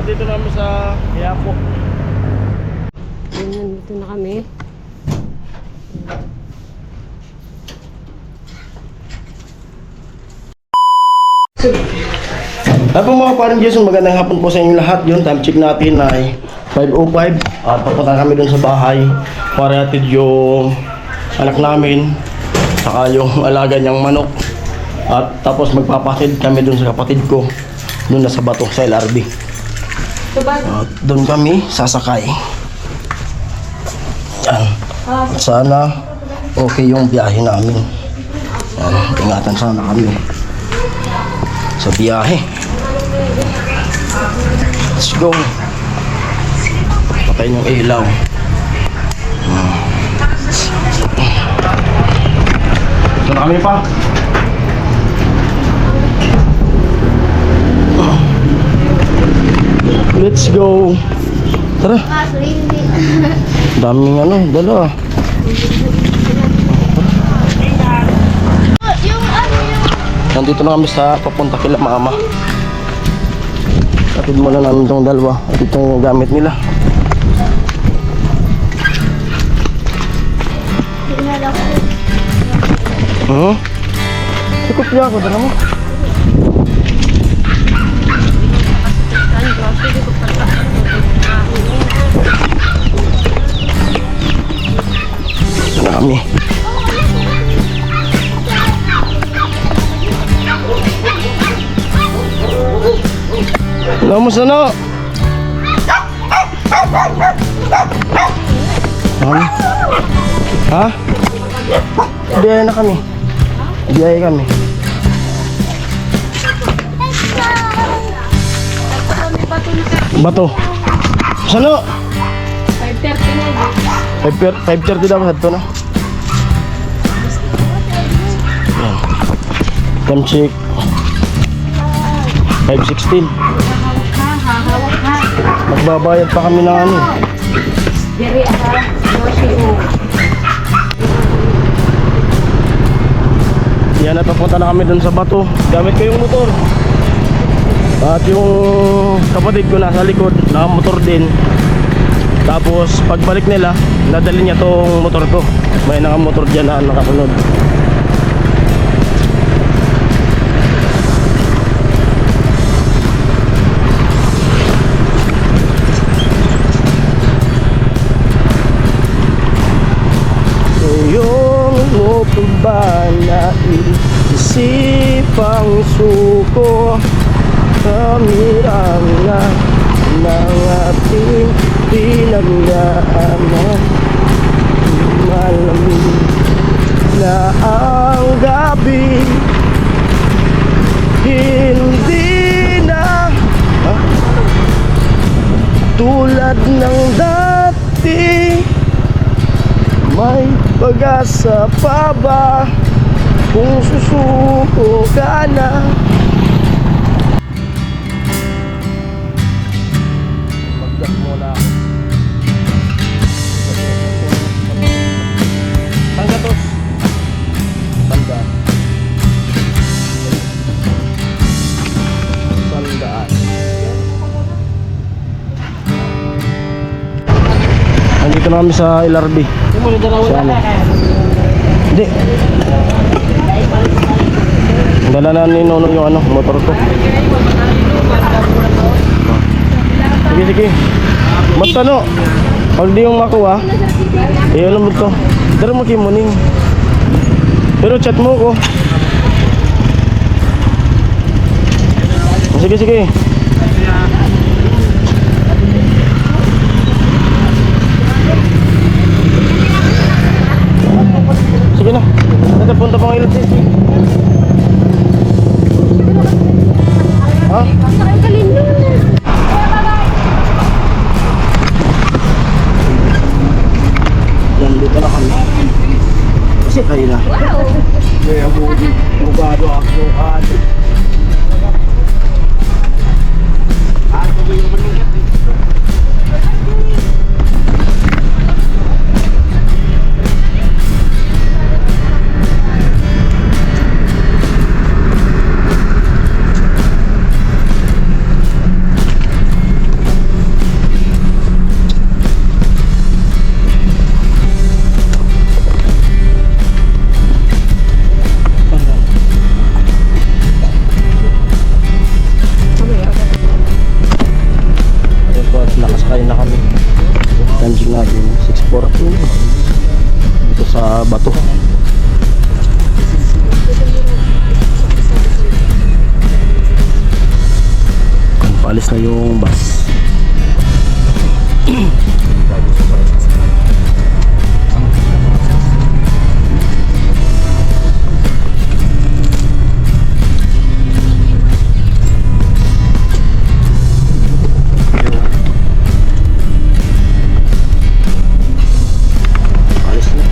Nandito namin sa Quiapo. Nandito na kami. At po mga parang Jason, magandang hapon po sa inyo lahat. Yun, time check natin ay 5:05 at papunta kami dun sa bahay para hatid yung anak namin saka yung alaga niyang manok. At tapos magpapatid kami dun sa kapatid ko dun na sa bato sa LRB. At dun kami sasakay. Yan. Sana okay yung biyahe namin. Yan. Ingatan sana kami sa biyahe. Let's go. Patayin yung ilaw. Ito na kami pa. Let's go. Tara. Daming dala. Nandito na kami sa papunta kila mama. Atid muna namin itong dalawa at itong gamit nila. Ikot niya ako, dala mo. Ito na kami. Lamos na. Ha? Biyaya na kami. Biyaya kami. Bato. Sano? 5:30 na. 5:30 daw sa na. Yan. Time check 5:16. Magbabayad pa kami ng Diri aha. Yan at papunta na kami dun sa bato. Gamit ko yung motor. At yung kapatid ko nasa likod, nakamotor din. Tapos pagbalik nila, nadali niya tong motor ko. May nakamotor dyan na nakasunod. Mo pa ba naisipang suko kamiranga ng ating pinagdaanan? Malamig na ang gabi, hindi na tulad ng dati. May pag-asa pa ba kung susuko ka na? Magdak muna ako. Panggatos. Sandaan. Sandaan. Nandito na kami sa LRB. Hindi. Dala na ni Nono yung motor ko. Sige, sige. Basta pag di yung makuha, alam mo to. Pero makimuning. Pero chat mo ko. Sige, sige. Sige na. Natapunta pang ilang sisi. Ha? Nandito na kami. Kasi kayo na. Kaya bugado ako. to. Paalis na yung bus. Paalis na.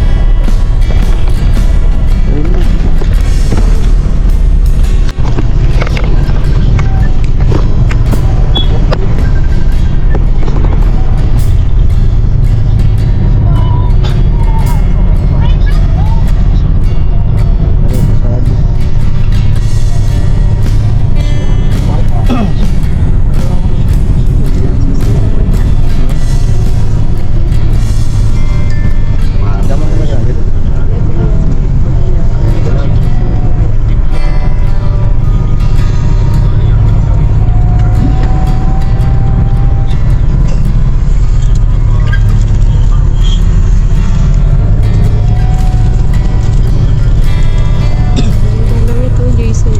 Lang ito, Jason.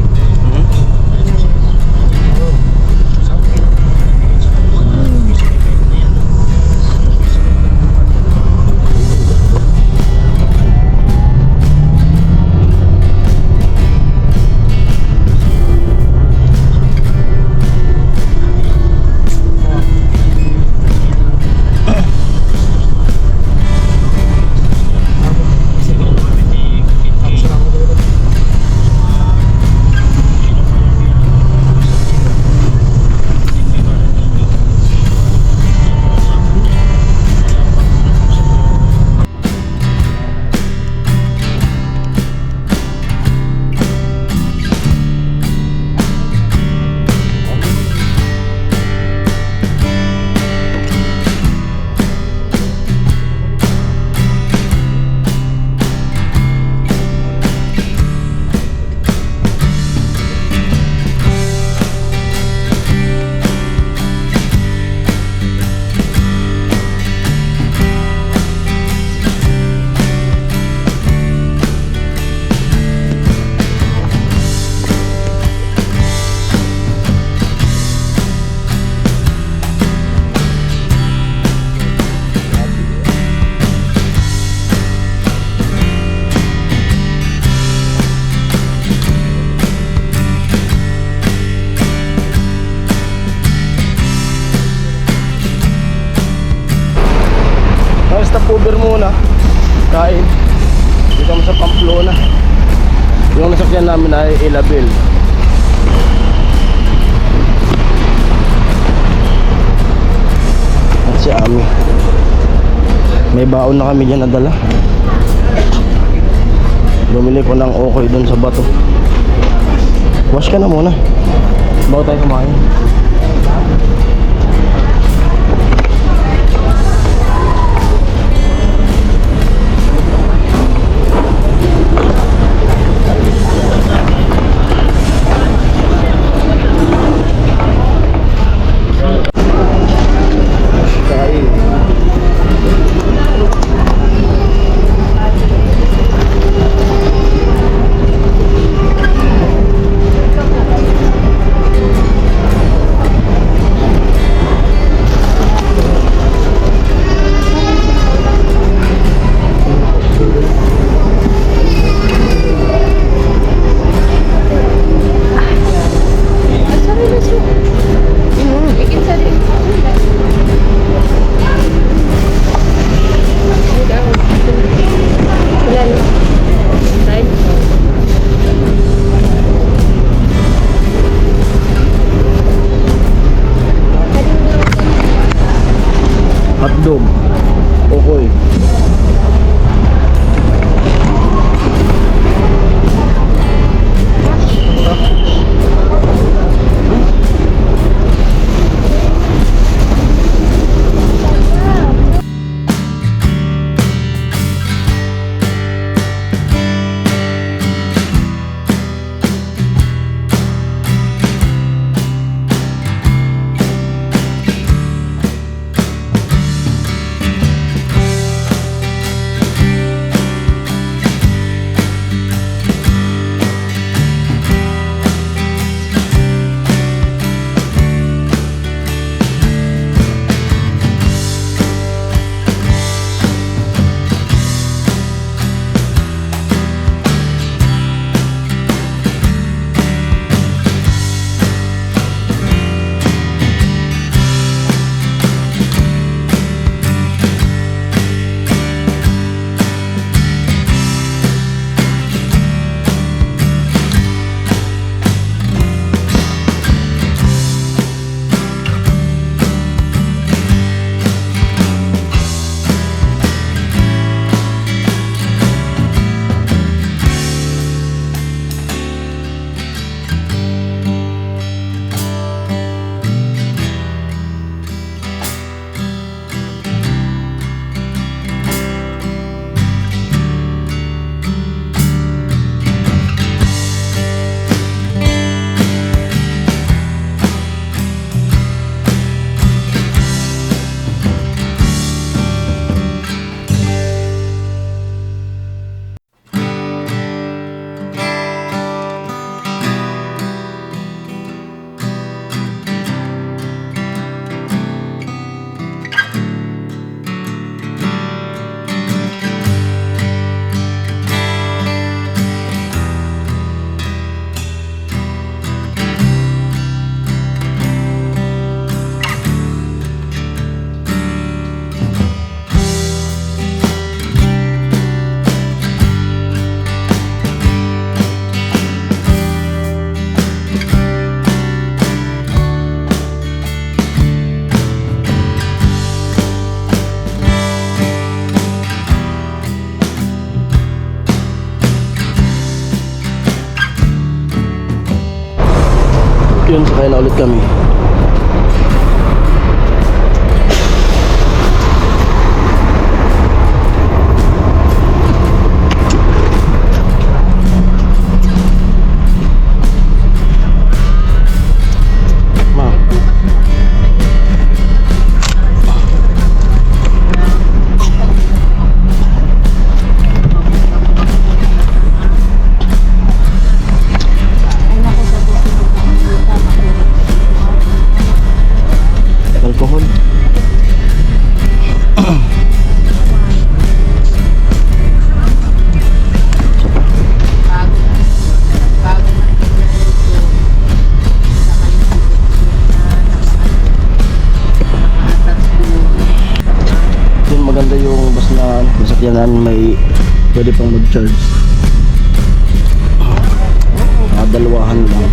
Stop over muna. Kain. Dito kami sa Pamplona. Yung nasakyan namin ay Ilabel. At si Ami. May baon na kami dyan nadala. Bumili ko ng okay dun sa bato. Wash ka na muna bago tayo kumain. Hotdog. Okay. Yun, sakay na ulit kami. Ma. Alcohol. Yun, maganda yung bus na masakyanan, may pwede pang mag-charge. Dalawahan lang.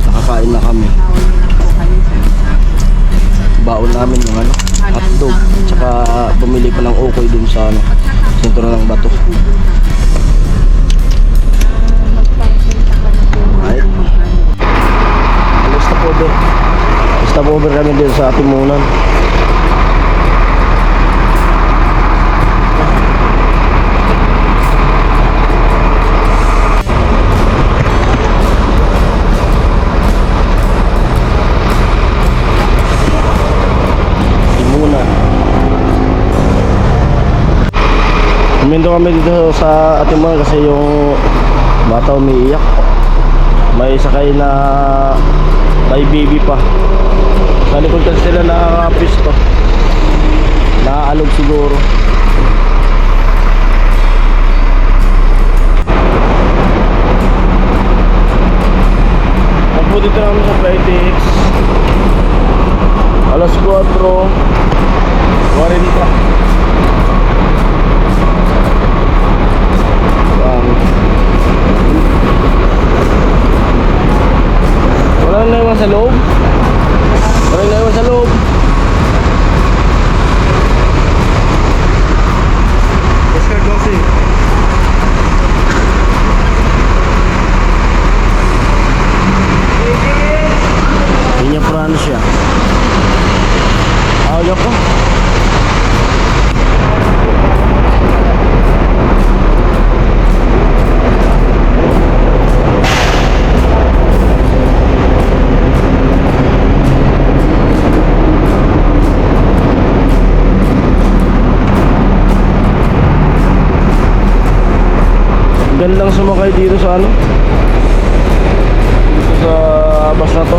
Nakakain na kami. Baon namin yung hotdog. Tsaka bumili pa ng ukoy dun sa sentro ng bato. Right. Stop over kami din sa Atimunan. Huminto kami dito sa Atimunan kasi yung bata umiiyak. May sakay na may baby pa. Sa likod kasi sila nakapisto. Naaalog siguro. Pagpo dito namin sa Flytex. Alas 4:40. Walang naiwan sa loob. Walang naiwan sa loob. Oscar Dossi. Pinya Francia. Ayaw ko. Gandang sumakay dito sa dito sa bus na to.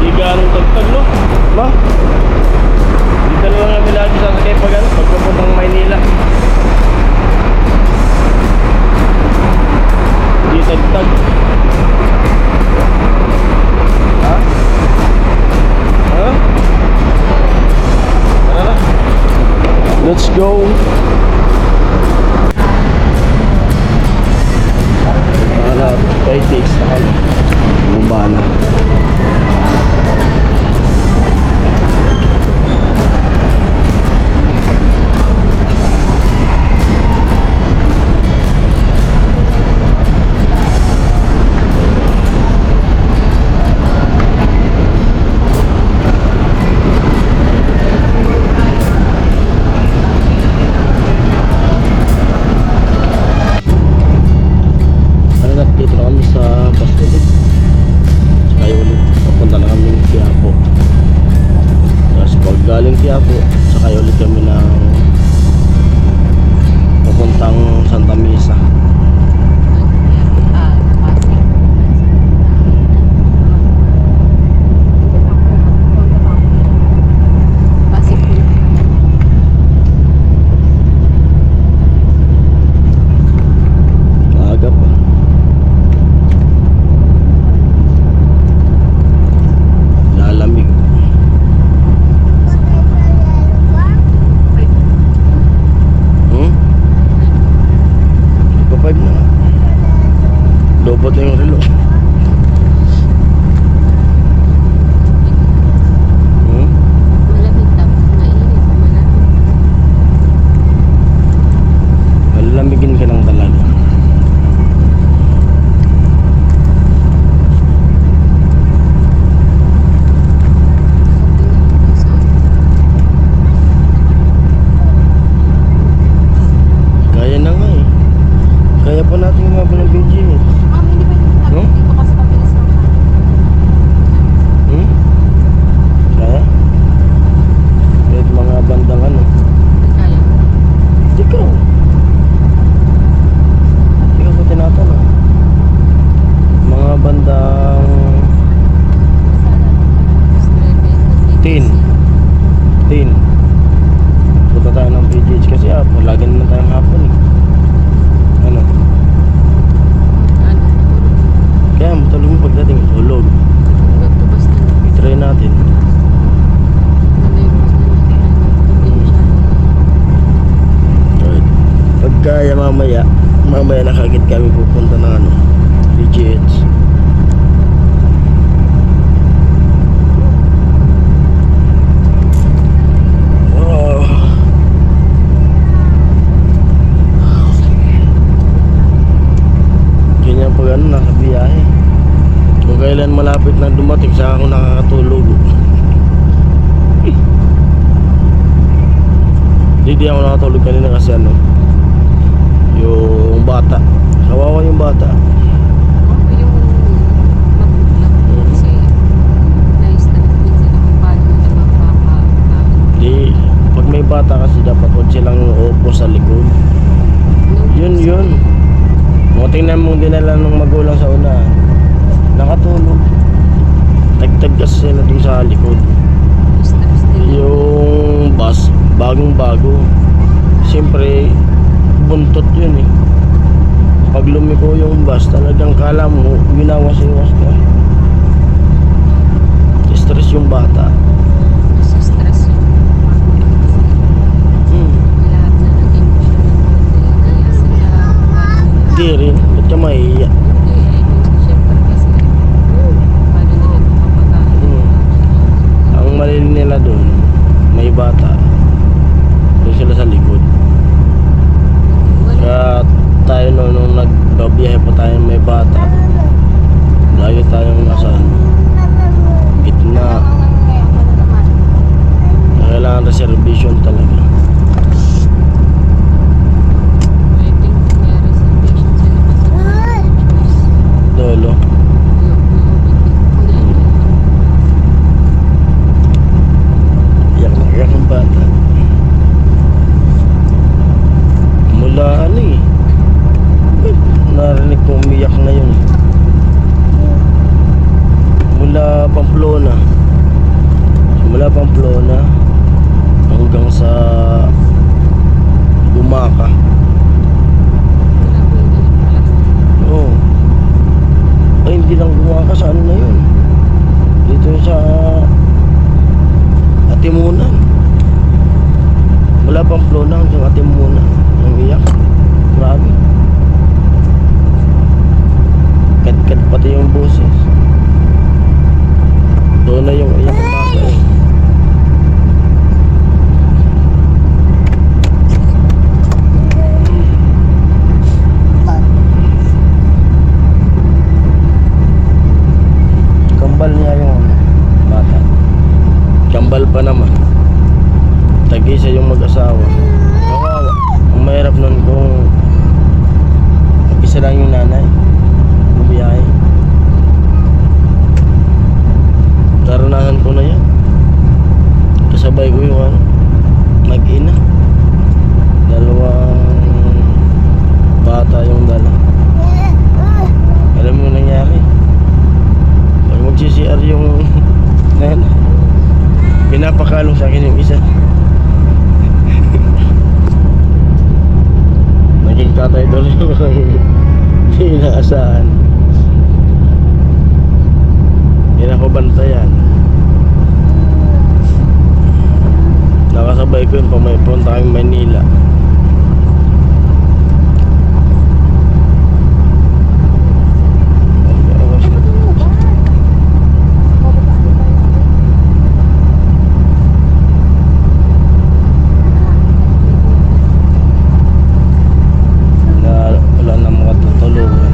Di ganong tagtag, no? Ma? Dito na lang kami lagi sasakay pagpapuntang Maynila. Di tagtag. Ha? Ha? Tara na. Let's go. Para Flytex na kami. Bumaba na. Dito na kami sa bus ulit. Saka ulit papunta na kami ng Quiapo. Tapos pag galing Quiapo, saka ulit kami ng papuntang Santa Mesa. 10. Punta tayo ng PGH kasi lagi naman tayong hapon eh. Ano? Ano? Kaya matulog mo pagdating, tulog. Hanggang to basta na. I-try natin. Ano yung basta natin. Hindi masyado. Right. Pagkaya mamaya na kagad kami pupunta ng ano, PGH. Oh. Ganyan pag ano, nasa biyahe. Kung kailan malapit na dumating, saka ako nakakatulog. Hindi ako nakatulog kanina kasi ano, yung bata, kawawa yung bata. Ako yung magulang. Kasi nice na minsan kung paano nila mapapakain. Di, pag may bata kasi dapat huwag silang uupo sa likod. Yun. Mo tingnan mo dinala ng magulang sa una, nakatulog. Tagtag kasi sila dun sa likod. Stress din. Yung bus, bagong bago. Siyempre, buntot yun eh. Pag lumiko yung bus, talagang kala mo, ginawas-iwas ka. Stress yung bata. Mas stress yun. Lahat na naging siya ng konti. Kaya sila Di rin, ba't ka mahihiya? hindi. Siyempre kasi paano nila mapapakain. Ang mali nila dun, may bata. Doon sila sa likod. Wala. Kaya tayo nung nagbabiyahe pa tayo may bata, lagi tayong nasa gitna. Kailangan reservation talaga. I think may reservation sila kasi choice. Lolo. Iyak na iyak ang bata. Mula ano eh, narinig ko umiyak na yun. Mula Pamplona hanggang sa Bumaca. Oo. Ay, hindi lang Bumaca, sa ano na yun, dito sa Atimunan. Mula Pamplona hanggang Atimunan. Ang iyak. Grabe. Kad pati yung boses. Doon na yung iyak ng bata eh. Kambal niya yung bata. Kambal pa naman. Tag-isa yung mag-asawa. Kawawa. Ang mahirap nun kung isa lang yung nanay. Bumiyahe. Naranasan ko na yan. Kasabay ko yung ano, mag-ina. Dalawang bata yung dala. Alam mo yung nangyari? Pag mag-CCR yung nanay, pinapakalong sa akin yung isa. Naging tatay doon yung hindi inaasahan. Hindi na ko bantayan. Nakasabay ko yun pa may punta kami Manila. Wala na mga tutulungan.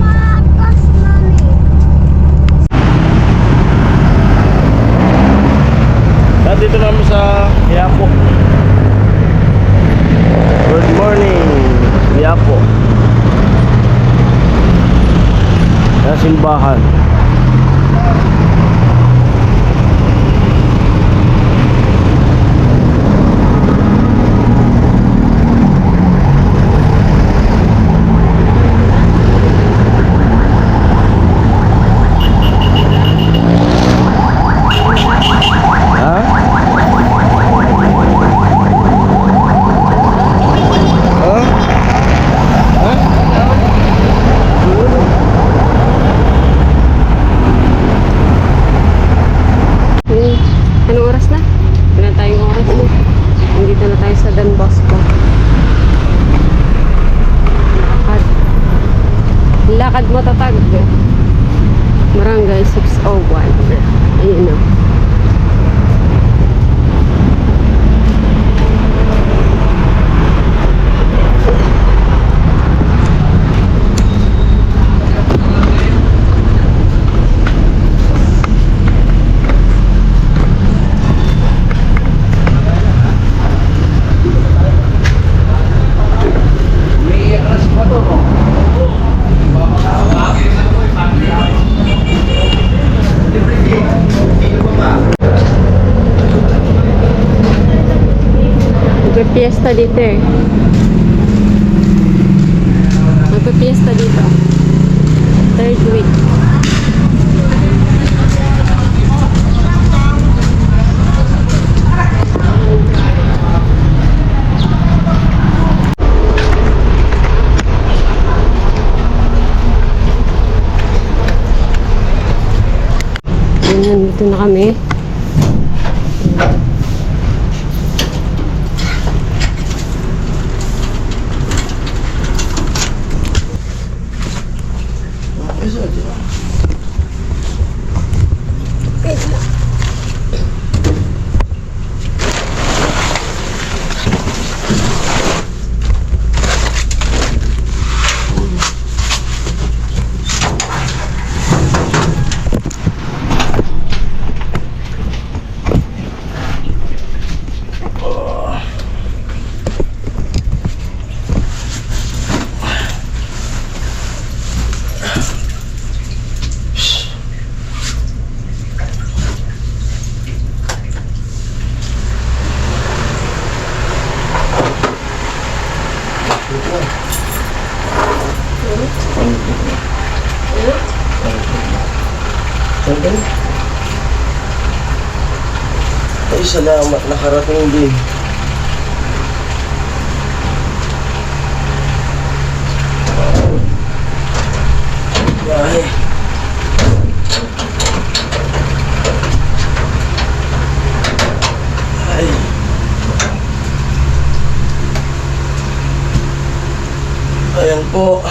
Dito namin sa Quiapo. Good morning, Quiapo. Yan simbahan. Ha? tayo sa Don Bosco. Lakad. Lakad matatag. Barangay 601. Ayun na. Magpa-fiesta dito eh. Magpa-fiesta dito. Third week. Ayan, dito na kami. Ay, salamat. Nakarating din. Ay. Ay. Ayan po.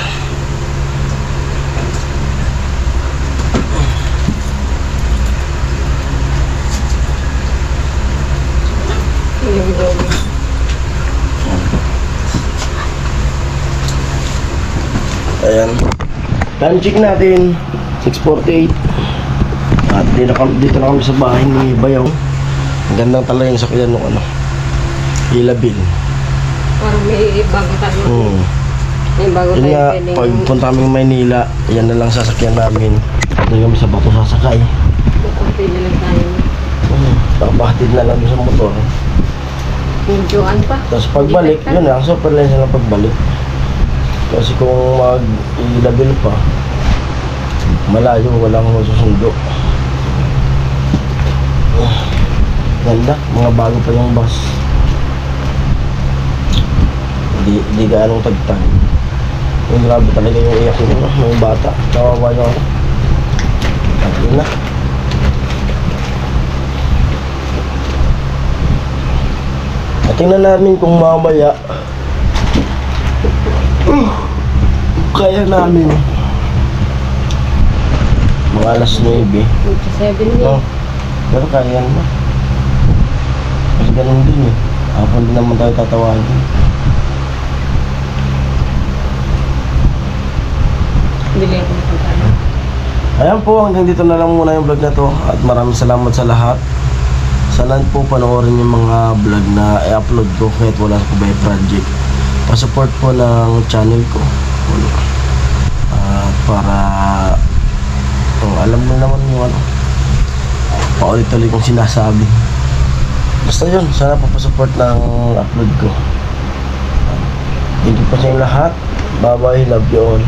Ayan. Time check natin 6:48. At dito na kami sa bahay ni Bayaw. Ang gandang talaga yung sakyan ng ano, Ilabil. Parang may bago tayo. May bago Yun tayo nga, pwedeng... pag punta kami Maynila, yan na lang sasakyan namin. Doon kami sa Bato sasakay. Pili lang tayo. Papahatid na lang sa motor. Medyoan pa. Tapos pagbalik, yun na, super lens na lang pagbalik. Kasi kung mag-Ilabil pa, malayo, walang susundo. Ganda, mga bago pa yung bus. Di gaanong tagtag. Yung grabe talaga yung iyak nyo, mga bata. Kawawa nyo ako. At yun na. At tingnan namin kung mamaya kaya namin mga alas 9. 27 No? Pero kaya yan mo. Kasi ganun din eh. Hapon din naman tayo tatawagin. Delay ko na tayo. Ayan po, hanggang dito na lang muna yung vlog na to. At maraming salamat sa lahat. Sana po panoorin yung mga vlog na i-upload ko kahit wala sa Kubay Project. Pa-support po ng channel ko. At para alam mo naman yung ano, paulit-ulit kong sinasabi. Basta yun, sana po pa-support ng upload ko. Thank you po sa inyo lahat. Bye bye, love you all.